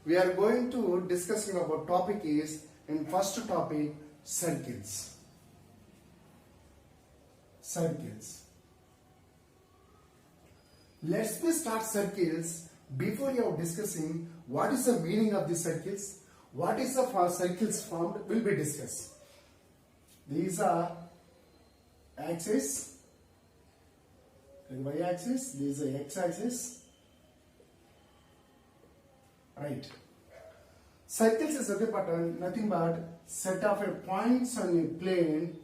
we are going to discussing about topic is in first topic circles. Let's start circles. Before you are discussing what is the meaning of the circles, what is the circles formed will be discussed. These are axis, y-axis, this is x-axis, right. Circles is nothing but set of points on a plane,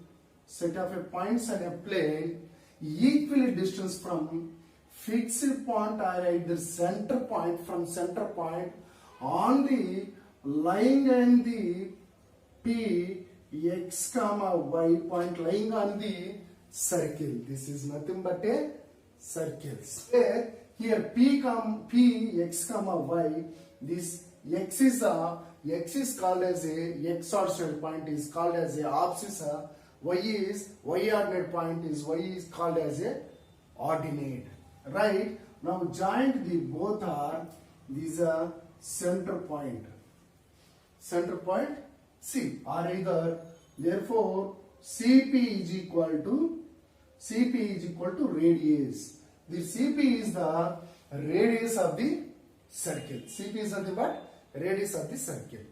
equal distance from fixed point or either center point on the lying on the P x comma y point lying on the circle. This is nothing but a circles. Here P x comma y, this x is called as a x ordinate point is called as a abscissa. Y ordinate point is called as a ordinate. Right? Now joint the both are these are center point C or either, therefore CP is equal to radius. The CP is the radius of the circle. CP is nothing but radius of the circle,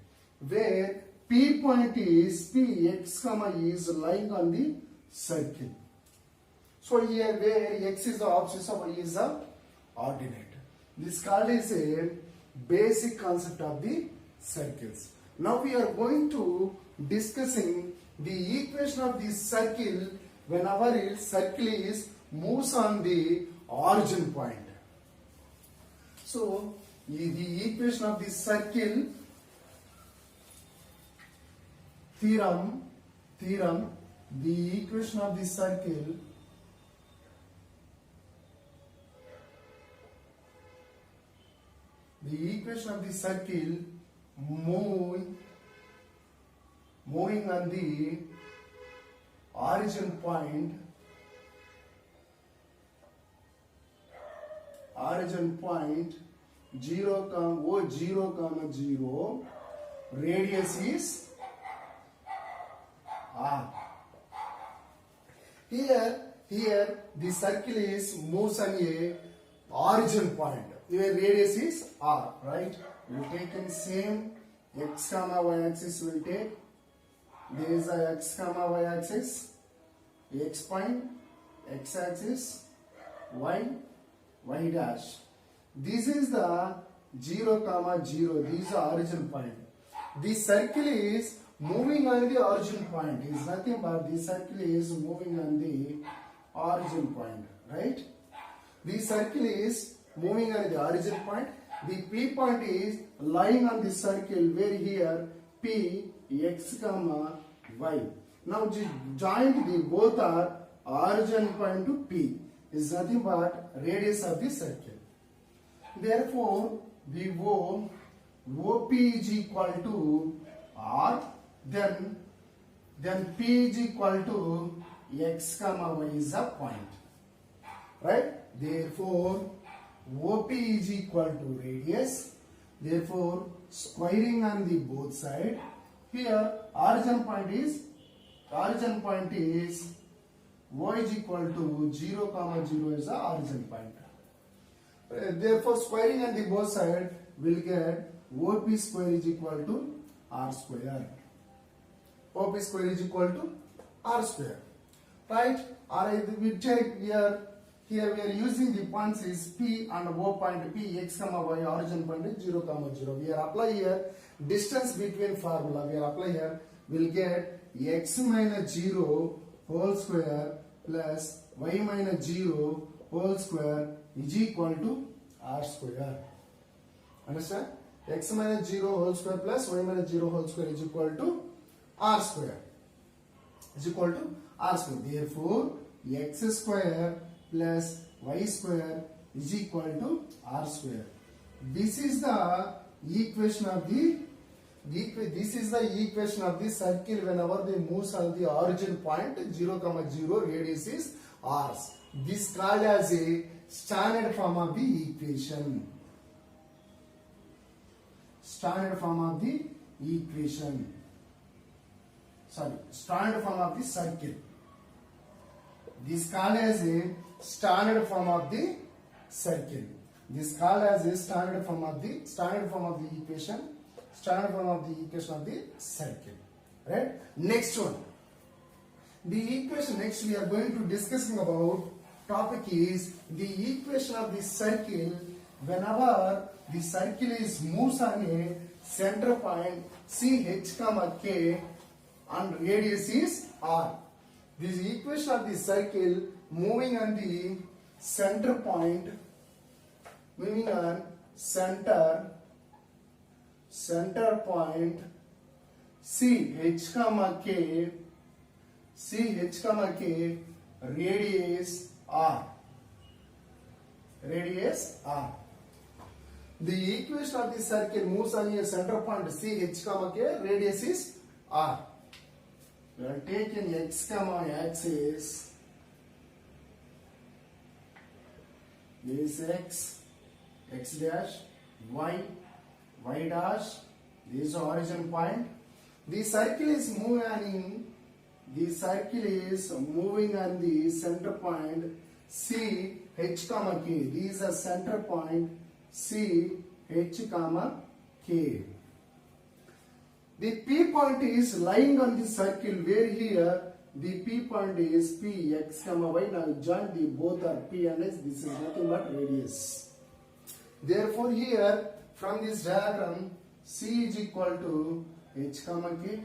where P point is P x comma is lying on the circle. So here where x is the abscissa, y is the ordinate. This called is a basic concept of the circles. Now we are going to discussing the equation of the circle whenever its circle is moves on the origin point. So the equation of the circle theorem, the equation of the circle moving on the origin point zero comma 0, radius is r. Here the circle is moves on a origin point where radius is r, right? We take in same x comma y axis, will take there is a x comma y axis, x point, x axis, y dash. This is the 0 comma 0, this is the origin point. The circle is moving on the origin point, is nothing but the circle is moving on the origin point, right? The circle is moving on the origin point. The P point is lying on the circle, where here P x comma y. Now joint the both are origin point to P is nothing but radius of the circle. Therefore the OP is equal to R, then P is equal to x comma y is a point, right? Therefore OP is equal to radius. Therefore squaring on the both side. Here origin point is y is equal to 0 comma 0 is the origin point. Therefore squaring on the both side will get OP square is equal to R square. OP square is equal to R square, right? Or we take here we are using the points is P and O point, P x comma y origin point is 0 comma 0. We are apply here distance between formula. We are apply here, will get x minus 0 whole square plus y minus 0 whole square is equal to R square. Understand? X minus 0 whole square plus y minus 0 whole square is equal to R square. Therefore x square plus y square is equal to R square. This is the equation of the circle whenever they moves on the origin point 0 comma 0, radius is r. This called as a standard form of the equation. standard form of the equation. Sorry, standard form of the circle. This is called as a standard form of the circle. This is called as a standard form of the equation. Standard form of the equation of the circle. Right? Next one. The equation next we are going to discussing about topic is the equation of the circle whenever the circle is moves on a center point CH, K and radius is R. This equation of the circle moving on the center point, moving on center point CH, K, radius R. The equation of the circle moves on a center point CH, K, radius is R. We are taking x, axis. This is x dash, y dash. This is origin point. The circle is moving on the center point C H, K. This is a center point C H, K. The P point is lying on the circle where here the P point is P x, y. Now join the both are P and x. This is nothing but radius. Therefore here from this diagram C is equal to H, K.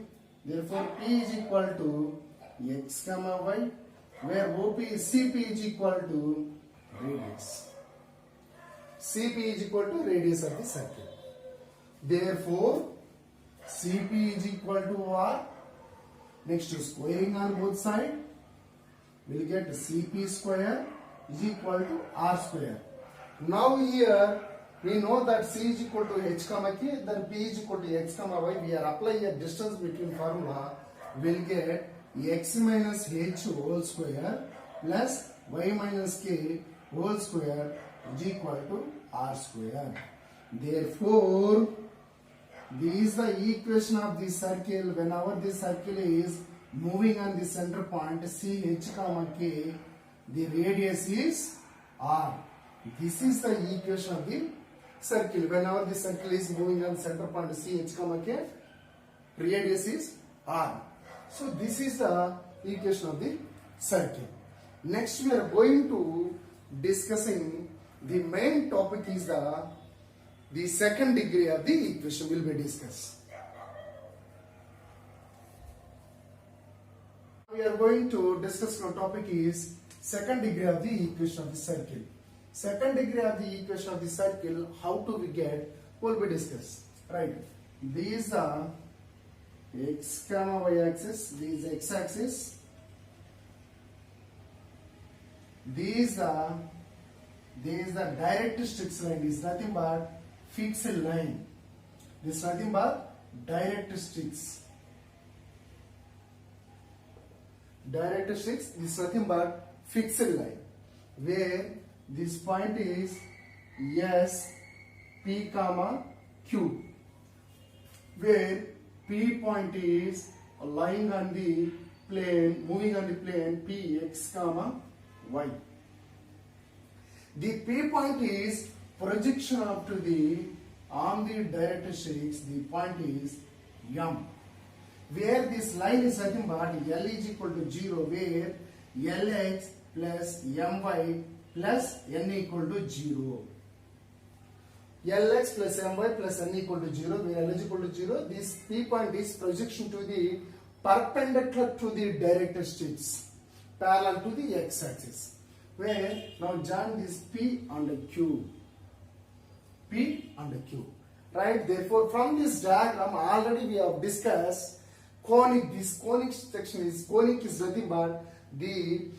Therefore P is equal to x, y. Where OP is CP is equal to radius. CP is equal to radius of the circle. Therefore CP is equal to R. Next to squaring on both sides, we will get CP square is equal to R square. Now here we know that C is equal to H, K, then P is equal to x, y. We are applying a distance between formula. We will get x minus h whole square plus y minus k whole square is equal to R square. Therefore, this is the equation of the circle whenever the circle is moving on the center point C H, K, the radius is R. This is the equation of the circle whenever the circle is moving on center point C H, K, radius is R. So this is the equation of the circle. Next we are going to discussing the main topic is the second degree of the equation will be discussed. We are going to discuss the topic is second degree of the equation of the circle. Second degree of the equation of the circle, how to we get, will be discussed. Right. These are x, y axis, this is x axis. These are directrix line. This is nothing but fixed line. This is nothing but directrix. Directrix, this is nothing but fixed line. Where this point is S, P, Q. Where P point is lying on the plane, moving on the plane P, x, y. The P point is projection up to the on the directrix, the point is M. Where this line is nothing but L is equal to 0, where Lx plus My plus N equal to 0. Lx plus My plus N equal to 0, where L is equal to 0. This P point is projection to the perpendicular to the directrix, parallel to the x axis. Where now join this P and Q. P and Q. Right? Therefore, from this diagram already we have discussed conic. This conic section is nothing but the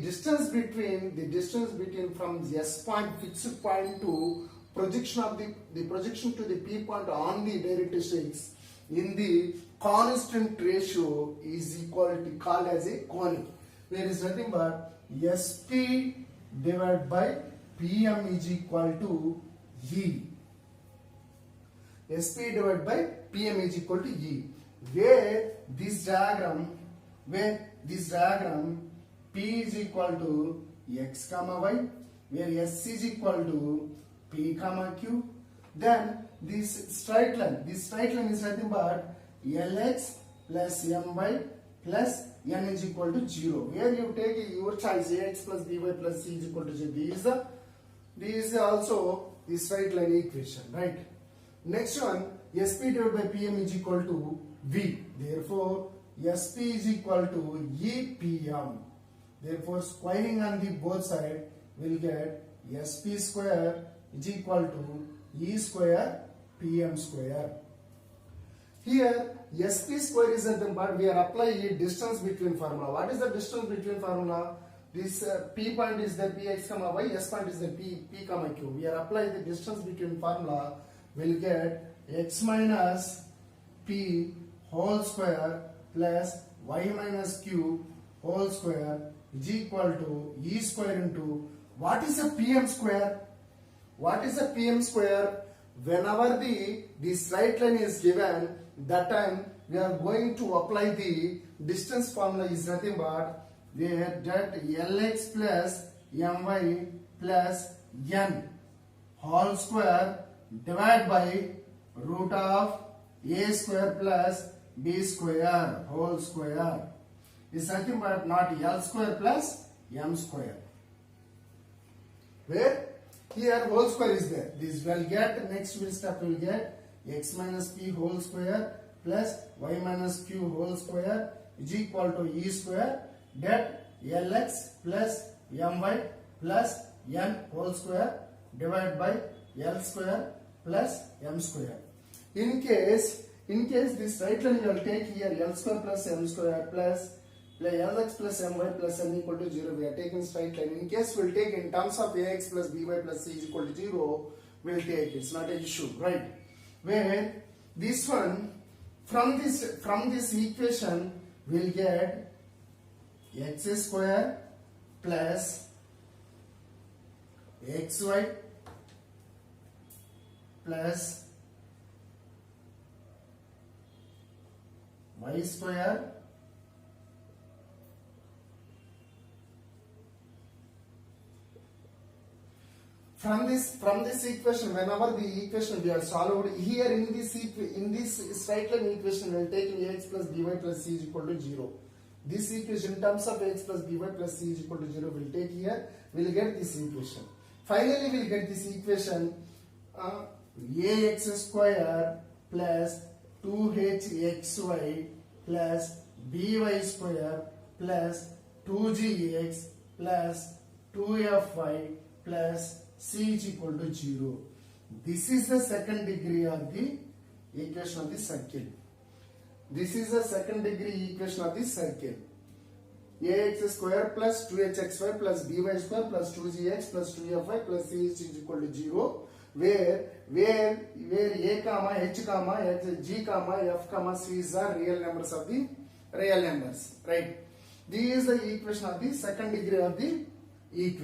distance between from the S point fixed point to projection of the projection to the P point on the directrix in the constant ratio is equal to called as a conic. There is nothing but SP divided by PM is equal to E. SP divided by PM is equal to E. Where this diagram P is equal to X comma Y, where S is equal to P comma Q, then this straight line is nothing but LX plus MY plus N is equal to 0. Where you take your choice, AX plus BY plus C is equal to 0. This is also the straight line equation, right? Next one, SP divided by PM is equal to V. Therefore, SP is equal to EPM. Therefore, squaring on the both side will get SP square is equal to E square PM square. Here, SP square is nothing but we are applying distance between formula. What is the distance between formula? This P point is the Px comma Y, S point is the P comma Q. We are applying the distance between formula. We'll get X minus P whole square plus Y minus Q whole square is equal to E square into what is the PM square? What is the PM square? Whenever the straight line is given, that time we are going to apply the distance formula is nothing but where that Lx plus My plus N whole square divided by root of A square plus B square whole square is nothing but not L square plus M square. Where here whole square is there. This will get, next step will get X minus P whole square plus Y minus Q whole square is equal to E square, that Lx plus My plus N whole square divided by L square plus M square. In case this right line you will take here L square plus M square plus Lx plus My plus N equal to 0. We are taking straight line. In case we will take in terms of Ax plus By plus C is equal to 0, we will take. It's not an issue, right? Where this one from this equation we will get X square plus XY plus Y square from this equation. Whenever the equation we are solved here in this straight line equation, we will take Ax plus By plus C is equal to 0. This equation in terms of Ax plus By plus C is equal to 0 we will take here. We will get this equation. Finally, we will get this equation Ax square plus 2hxy plus By square plus 2gx plus 2fy plus C is equal to 0. This is the second degree of the equation of the circle. This is the second degree equation of the circle. Ax square plus 2hxy plus By square plus 2gx plus 2fy plus C is equal to 0. Where A comma H comma X, G comma F comma C is the real numbers of the real numbers, right? This is the equation of the second degree of the equation.